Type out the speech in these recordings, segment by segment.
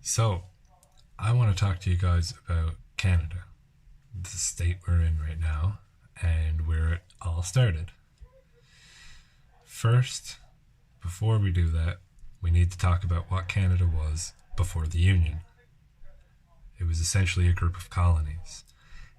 So, I want to talk to you guys about Canada, the state we're in right now, and where it all started. First, before we do that, we need to talk about what Canada was before the Union. It was essentially a group of colonies,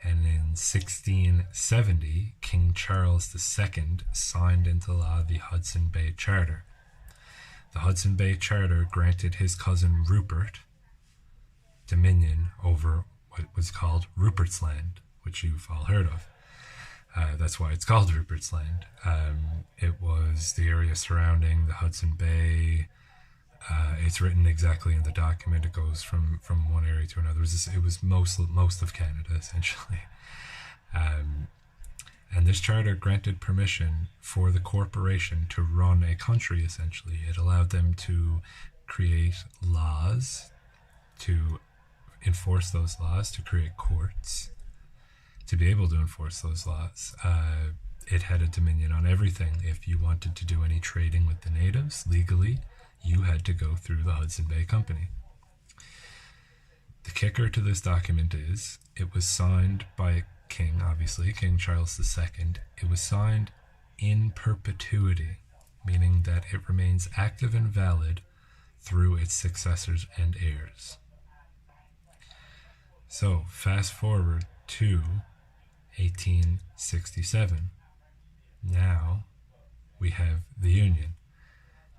and in 1670, King Charles II signed into law the Hudson Bay Charter. The Hudson Bay Charter granted his cousin Rupert dominion over what was called Rupert's Land, which you've all heard of. That's why it's called Rupert's Land. It was the area surrounding the Hudson Bay. It's written exactly in the document. It goes from one area to another. It was most of Canada, essentially. And this charter granted permission for the corporation to run a country, essentially. It allowed them to create laws, to enforce those laws, to create courts, to be able to enforce those laws. It had a dominion on everything. If you wanted to do any trading with the natives legally, you had to go through the Hudson Bay Company. The kicker to this document is it was signed by a king, obviously, King Charles II. It was signed in perpetuity, meaning that it remains active and valid through its successors and heirs. So, fast forward to 1867. Now we have the Union.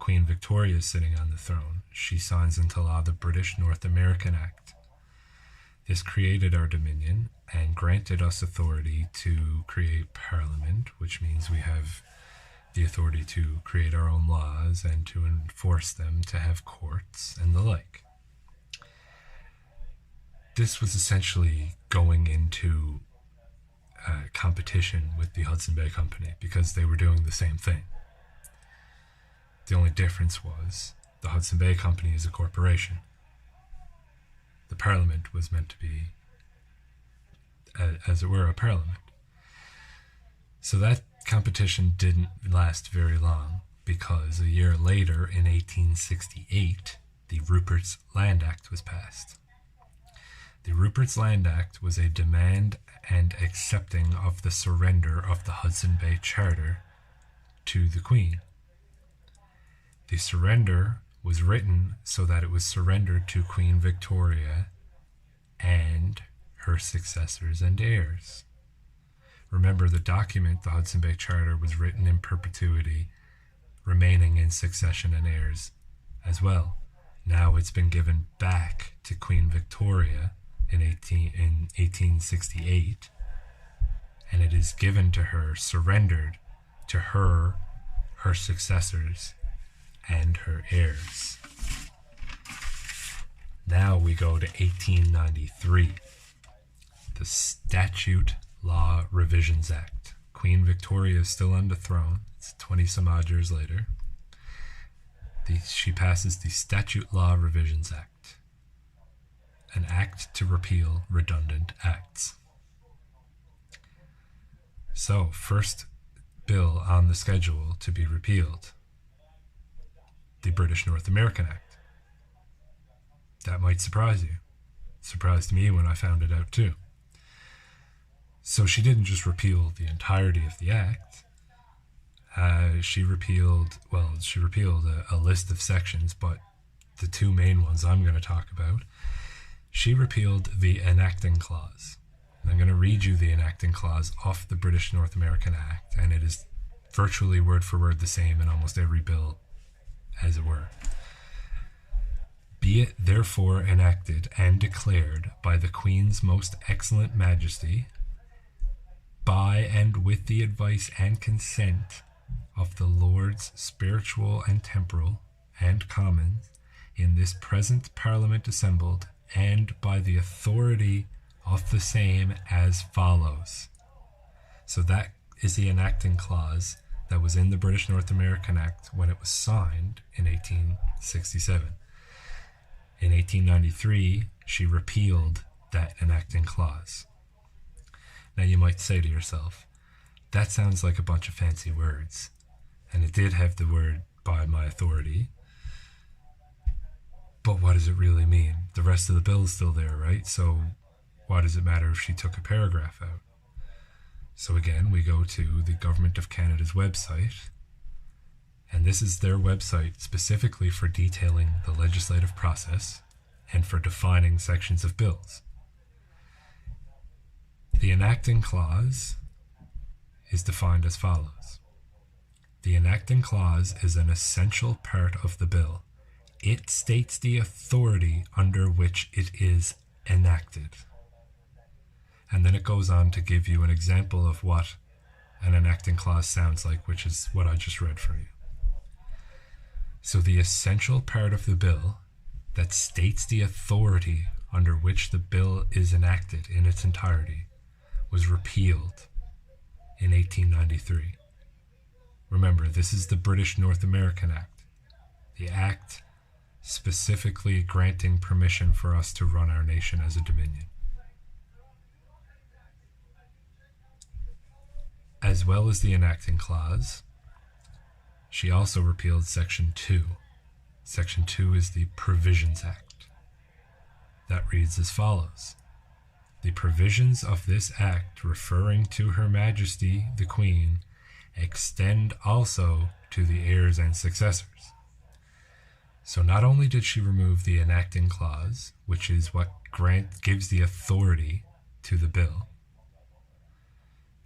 Queen Victoria is sitting on the throne. She signs into law the British North American Act. This created our dominion and granted us authority to create parliament, which means we have the authority to create our own laws and to enforce them, to have courts and the like. This was essentially going into competition with the Hudson Bay Company because they were doing the same thing. The only difference was the Hudson Bay Company is a corporation. The Parliament was meant to be, as it were, a parliament. So that competition didn't last very long because a year later, in 1868, the Rupert's Land Act was passed. The Rupert's Land Act was a demand and accepting of the surrender of the Hudson Bay Charter to the Queen. The surrender was written so that it was surrendered to Queen Victoria and her successors and heirs. Remember, the document, the Hudson Bay Charter, was written in perpetuity, remaining in succession and heirs as well. Now it's been given back to Queen Victoria in 1868, and it is given to her, surrendered to her successors, and her heirs. Now we go to 1893, the Statute Law Revisions Act. Queen Victoria is still on the throne. It's 20 some odd years later. She passes the Statute Law Revisions Act, an act to repeal redundant acts. So, first bill on the schedule to be repealed, the British North American Act. That might surprise you. It surprised me when I found it out too. So she didn't just repeal the entirety of the act. She repealed a list of sections, but the two main ones I'm going to talk about. She repealed the enacting clause. I'm going to read you the enacting clause off the British North American Act, and it is virtually word for word the same in almost every bill, as it were. Be it therefore enacted and declared by the Queen's most excellent Majesty, by and with the advice and consent of the Lords Spiritual and Temporal and Commons in this present Parliament assembled, and by the authority of the same as follows. So that is the enacting clause that was in the British North American Act when it was signed in 1867. In 1893, she repealed that enacting clause. Now you might say to yourself, that sounds like a bunch of fancy words. And it did have the word by my authority. But what does it really mean? The rest of the bill is still there, right? So why does it matter if she took a paragraph out? So again, we go to the Government of Canada's website, and this is their website specifically for detailing the legislative process and for defining sections of bills. The enacting clause is defined as follows. The enacting clause is an essential part of the bill. It states the authority under which it is enacted. And then it goes on to give you an example of what an enacting clause sounds like, which is what I just read for you. So the essential part of the bill that states the authority under which the bill is enacted in its entirety was repealed in 1893. Remember, this is the British North American Act, the act specifically granting permission for us to run our nation as a dominion. As well as the enacting clause, she also repealed Section 2. Section 2 is the Provisions Act. That reads as follows. The provisions of this act referring to Her Majesty the Queen extend also to the heirs and successors. So not only did she remove the enacting clause, which is what gives the authority to the bill,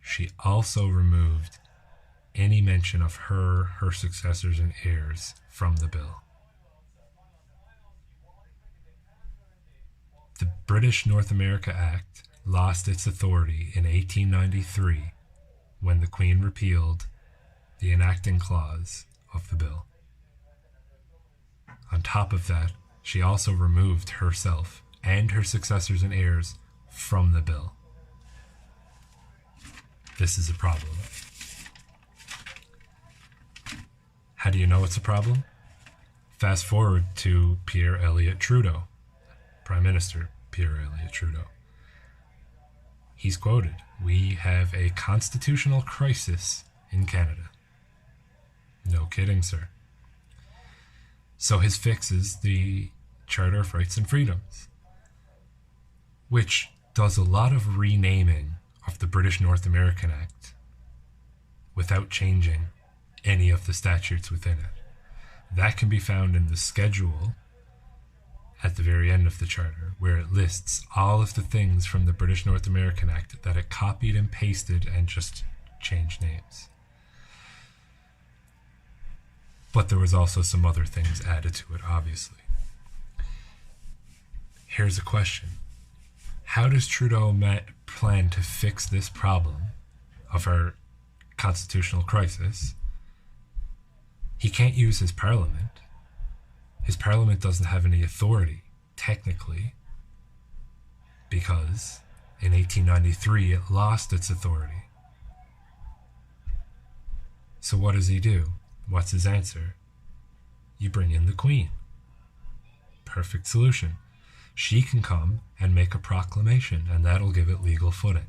she also removed any mention of her successors and heirs from the bill. The British North America Act lost its authority in 1893 when the Queen repealed the enacting clause of the bill. On top of that, she also removed herself and her successors and heirs from the bill. This is a problem. How do you know it's a problem? Fast forward to Pierre Elliott Trudeau, Prime Minister Pierre Elliott Trudeau. He's quoted, "We have a constitutional crisis in Canada." No kidding, sir. So his fix is the Charter of Rights and Freedoms, which does a lot of renaming of the British North American Act without changing any of the statutes within it. That can be found in the schedule at the very end of the Charter, where it lists all of the things from the British North American Act that it copied and pasted and just changed names. But there was also some other things added to it, obviously. Here's a question. How does Trudeau plan to fix this problem of our constitutional crisis? He can't use his parliament. His parliament doesn't have any authority, technically, because in 1893 it lost its authority. So what does he do? What's his answer? You bring in the Queen. Perfect solution. She can come and make a proclamation, and that'll give it legal footing.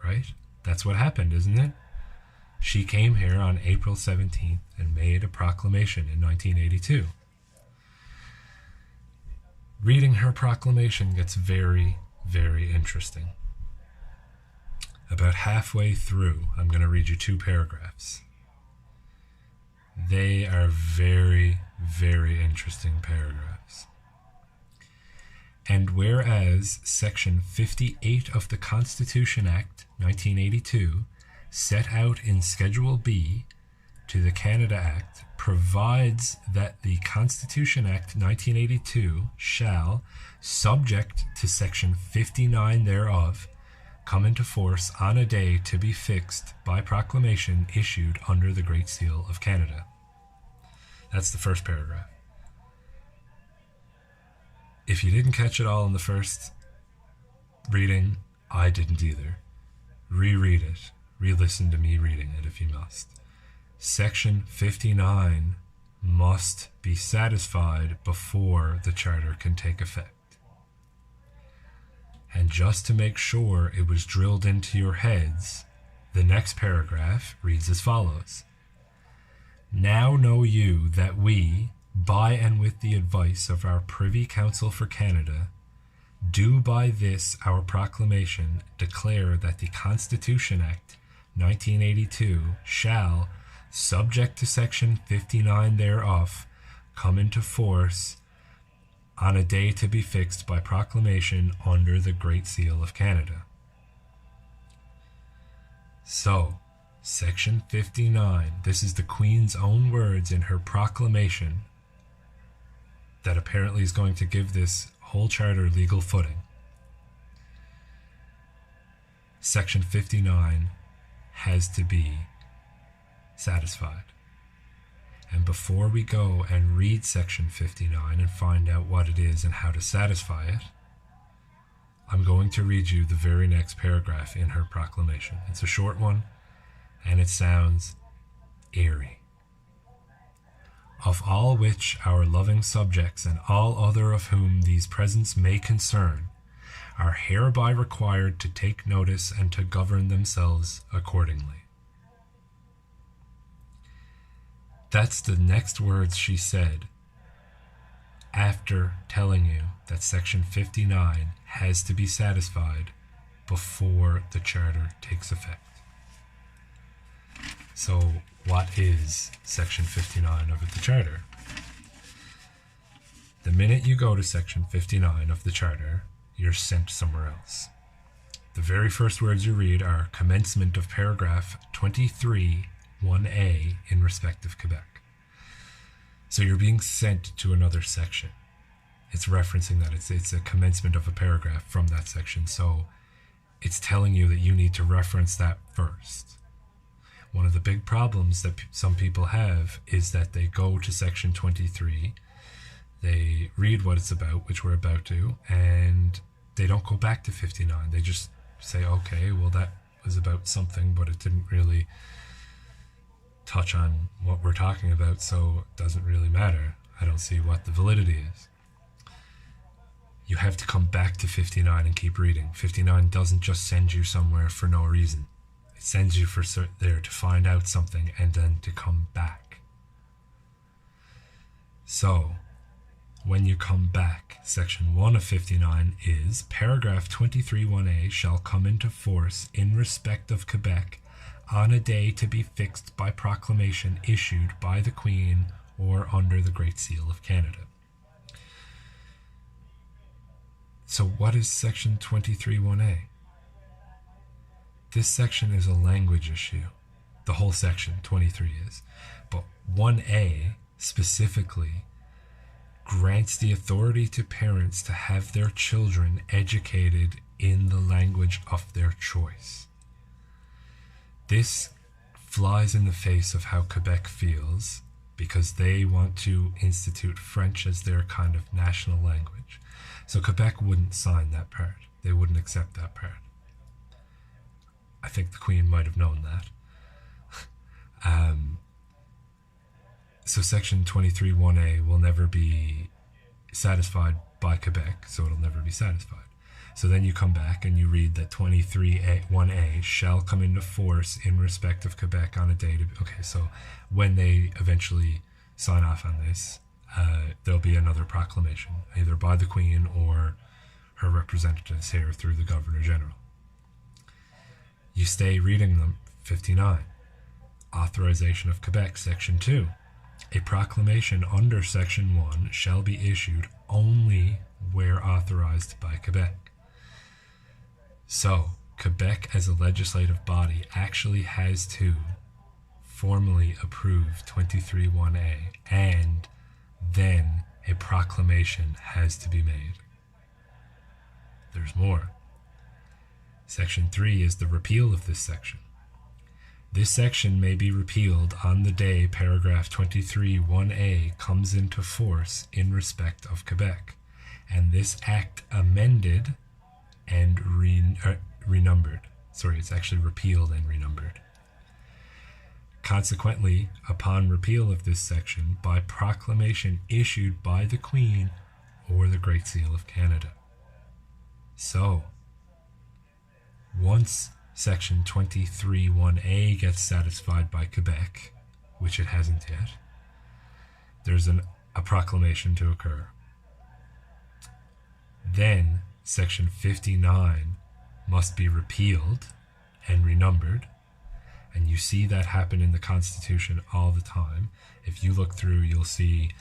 Right? That's what happened, isn't it? She came here on April 17th and made a proclamation in 1982. Reading her proclamation gets very, very interesting. About halfway through, I'm going to read you 2 paragraphs. They are very, very interesting paragraphs. And whereas Section 58 of the Constitution Act 1982, set out in Schedule B to the Canada Act, provides that the Constitution Act 1982 shall, subject to Section 59 thereof, come into force on a day to be fixed by proclamation issued under the Great Seal of Canada. That's the first paragraph. If you didn't catch it all in the first reading, I didn't either. Reread it. Re-listen to me reading it if you must. Section 59 must be satisfied before the Charter can take effect. And just to make sure it was drilled into your heads, the next paragraph reads as follows. Now know you that we, by and with the advice of our Privy Council for Canada, do by this our proclamation declare that the Constitution Act 1982 shall, subject to Section 59 thereof, come into force on a day to be fixed by proclamation under the Great Seal of Canada. So, Section 59, this is the Queen's own words in her proclamation that apparently is going to give this whole charter legal footing. Section 59 has to be satisfied. And before we go and read Section 59 and find out what it is and how to satisfy it, I'm going to read you the very next paragraph in her proclamation. It's a short one, and it sounds eerie. Of all which our loving subjects and all other of whom these presents may concern are hereby required to take notice and to govern themselves accordingly. That's the next words she said after telling you that Section 59 has to be satisfied before the Charter takes effect. So, what is Section 59 of the Charter? The minute you go to Section 59 of the Charter, you're sent somewhere else. The very first words you read are commencement of paragraph 23, 1A in respect of Quebec. So you're being sent to another section. It's referencing that. It's a commencement of a paragraph from that section. So it's telling you that you need to reference that first. One of the big problems that some people have is that they go to Section 23, they read what it's about, which we're about to, and they don't go back to 59. They just say, okay, well, that was about something, but it didn't really touch on what we're talking about, so it doesn't really matter. I don't see what the validity is. You have to come back to 59 and keep reading. 59 doesn't just send you somewhere for no reason. It sends you there to find out something and then to come back. So, when you come back, Section 1 of 59 is, paragraph 23 1A shall come into force in respect of Quebec on a day to be fixed by proclamation issued by the Queen or under the Great Seal of Canada. So what is Section 23 1A? This section is a language issue. The whole section, 23 is. But 1A specifically grants the authority to parents to have their children educated in the language of their choice. This flies in the face of how Quebec feels because they want to institute French as their kind of national language. So Quebec wouldn't sign that part. They wouldn't accept that part. I think the Queen might have known that. So Section 23 1A will never be satisfied by Quebec, so it'll never be satisfied. So then you come back and you read that 23 1A shall come into force in respect of Quebec on a day to... Okay, so when they eventually sign off on this, there'll be another proclamation, either by the Queen or her representatives here through the Governor General. You stay reading them. 59. Authorization of Quebec, Section 2. A proclamation under Section 1 shall be issued only where authorized by Quebec. So, Quebec as a legislative body actually has to formally approve 23 1A, and then a proclamation has to be made. There's more. Section 3 is the repeal of this section. This section may be repealed on the day paragraph 23 1A comes into force in respect of Quebec, and this act amended and renumbered. Sorry, it's actually repealed and renumbered. Consequently, upon repeal of this section, by proclamation issued by the Queen or the Great Seal of Canada. So, once Section 23 1A gets satisfied by Quebec, which it hasn't yet, there's a proclamation to occur. Then Section 59 must be repealed and renumbered. And you see that happen in the Constitution all the time. If you look through, you'll see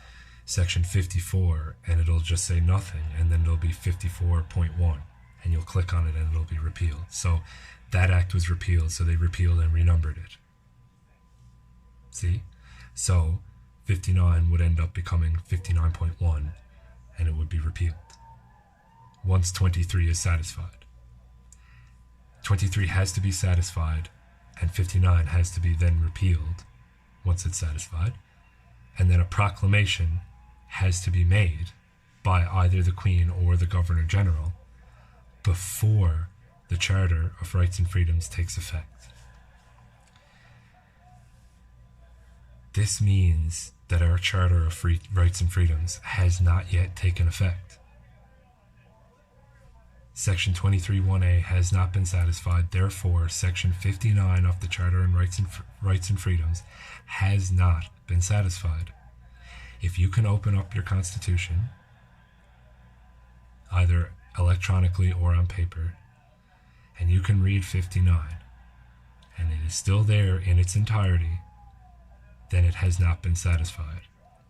Section 54 and it'll just say nothing, and then it'll be 54.1, and you'll click on it and it'll be repealed. So that act was repealed, so they repealed and renumbered it. See? So 59 would end up becoming 59.1, and it would be repealed once 23 is satisfied. 23 has to be satisfied, and 59 has to be then repealed once it's satisfied. And then a proclamation has to be made by either the Queen or the Governor General before the Charter of Rights and Freedoms takes effect. This means that our Charter of Rights and Freedoms has not yet taken effect. Section 23(1)(a) has not been satisfied. Therefore, Section 59 of the Charter of Rights and Freedoms has not been satisfied. If you can open up your Constitution, either electronically or on paper, and you can read 59, and it is still there in its entirety, then it has not been satisfied.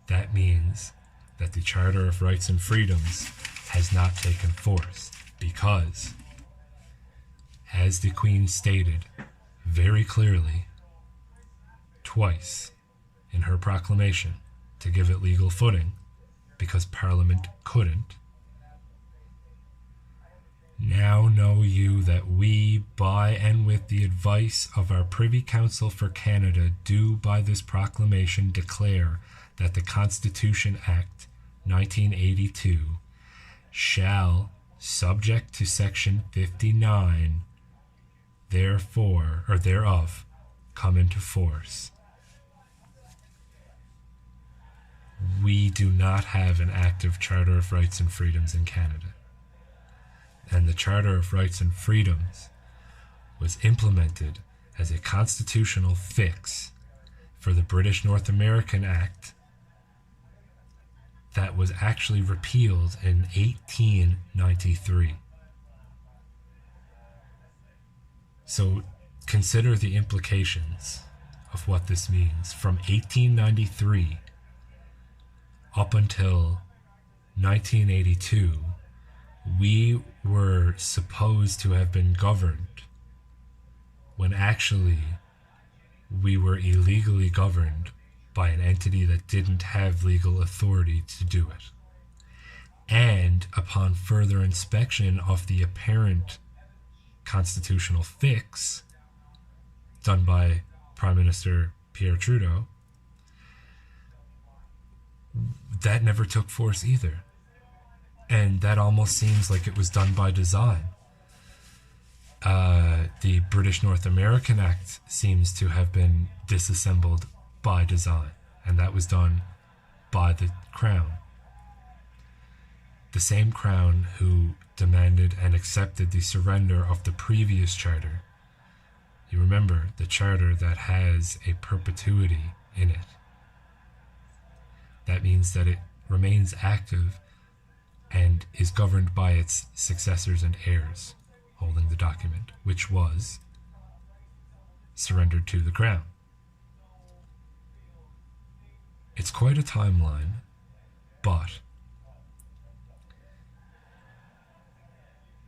That means that the Charter of Rights and Freedoms has not taken force, because, as the Queen stated very clearly twice in her proclamation to give it legal footing, because Parliament couldn't, now know you that we, by and with the advice of our Privy Council for Canada, do by this proclamation declare that the Constitution Act 1982 shall, subject to Section 59, therefore, or thereof, come into force. We do not have an active Charter of Rights and Freedoms in Canada. And the Charter of Rights and Freedoms was implemented as a constitutional fix for the British North American Act that was actually repealed in 1893. So consider the implications of what this means. From 1893 up until 1982, we were supposed to have been governed when actually we were illegally governed by an entity that didn't have legal authority to do it. And upon further inspection of the apparent constitutional fix done by Prime Minister Pierre Trudeau, that never took force either. And that almost seems like it was done by design. The British North American Act seems to have been disassembled by design, and that was done by the Crown. The same Crown who demanded and accepted the surrender of the previous charter. You remember, the charter that has a perpetuity in it. That means that it remains active and is governed by its successors and heirs holding the document, which was surrendered to the Crown. It's quite a timeline, but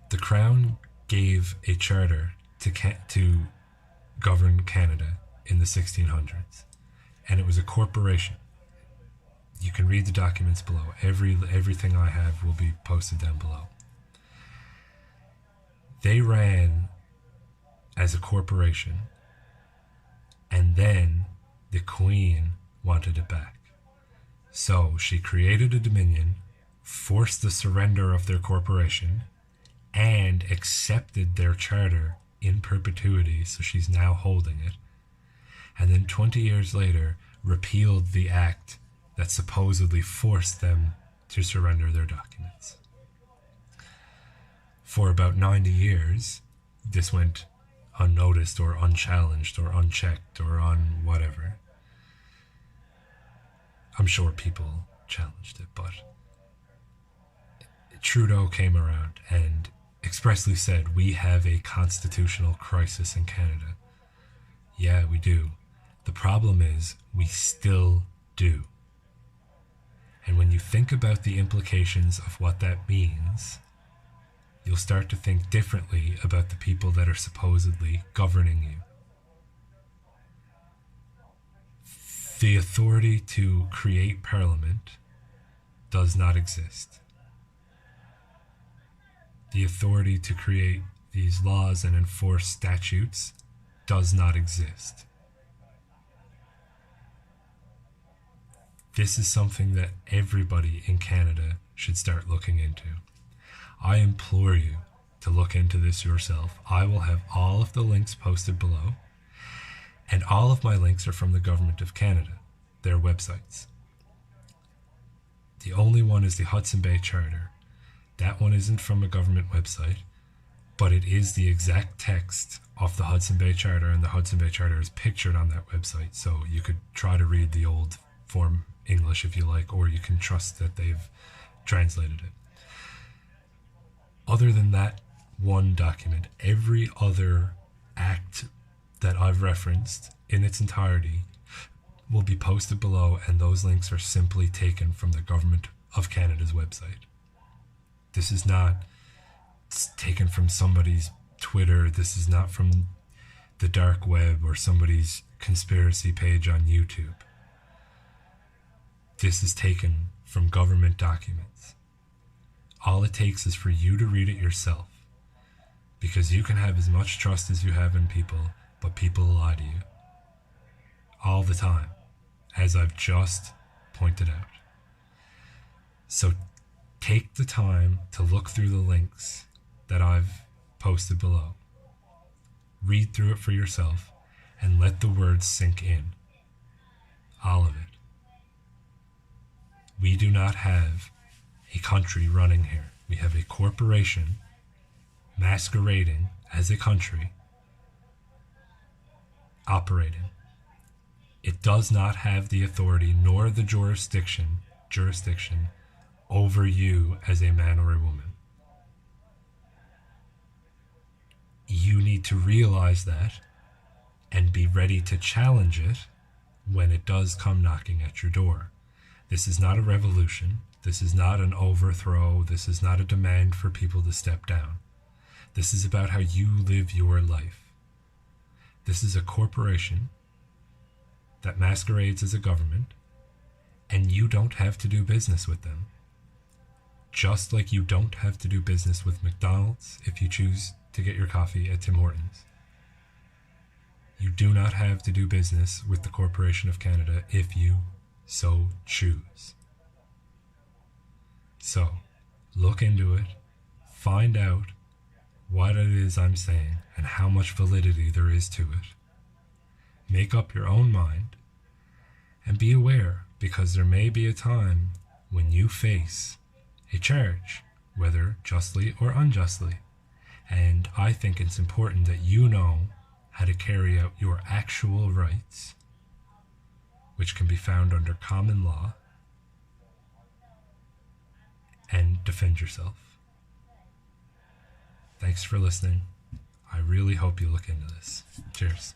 the Crown gave a charter to govern Canada in the 1600s, and it was a corporation. You can read the documents below. Everything I have will be posted down below. They ran as a corporation, and then the Queen wanted it back. So she created a dominion, forced the surrender of their corporation, and accepted their charter in perpetuity, so she's now holding it. And then 20 years later, repealed the act that supposedly forced them to surrender their documents. For about 90 years, this went unnoticed or unchallenged or unchecked or on whatever. I'm sure people challenged it, but Trudeau came around and expressly said, we have a constitutional crisis in Canada. Yeah, we do. The problem is, we still do. And when you think about the implications of what that means, you'll start to think differently about the people that are supposedly governing you. The authority to create Parliament does not exist. The authority to create these laws and enforce statutes does not exist. This is something that everybody in Canada should start looking into. I implore you to look into this yourself. I will have all of the links posted below, and all of my links are from the Government of Canada, their websites. The only one is the Hudson Bay Charter. That one isn't from a government website, but it is the exact text of the Hudson Bay Charter, and the Hudson Bay Charter is pictured on that website, so you could try to read the old form English if you like, or you can trust that they've translated it. Other than that one document, every other act that I've referenced in its entirety will be posted below, and those links are simply taken from the Government of Canada's website. This is not taken from somebody's Twitter. This is not from the dark web or somebody's conspiracy page on YouTube. This is taken from government documents. All it takes is for you to read it yourself, because you can have as much trust as you have in people, but people lie to you all the time, as I've just pointed out. So take the time to look through the links that I've posted below. Read through it for yourself and let the words sink in. All of it. We do not have a country running here. We have a corporation masquerading as a country operating. It does not have the authority nor the jurisdiction over you as a man or a woman. You need to realize that and be ready to challenge it when it does come knocking at your door. This is not a revolution. This is not an overthrow. This is not a demand for people to step down. This is about how you live your life. This is a corporation that masquerades as a government, and you don't have to do business with them. Just like you don't have to do business with McDonald's if you choose to get your coffee at Tim Hortons. You do not have to do business with the Corporation of Canada if you so choose. So, look into it, find out what it is I'm saying and how much validity there is to it. Make up your own mind, and be aware, because there may be a time when you face a charge, whether justly or unjustly, and I think it's important that you know how to carry out your actual rights, which can be found under common law, and defend yourself. Thanks for listening. I really hope you look into this. Cheers.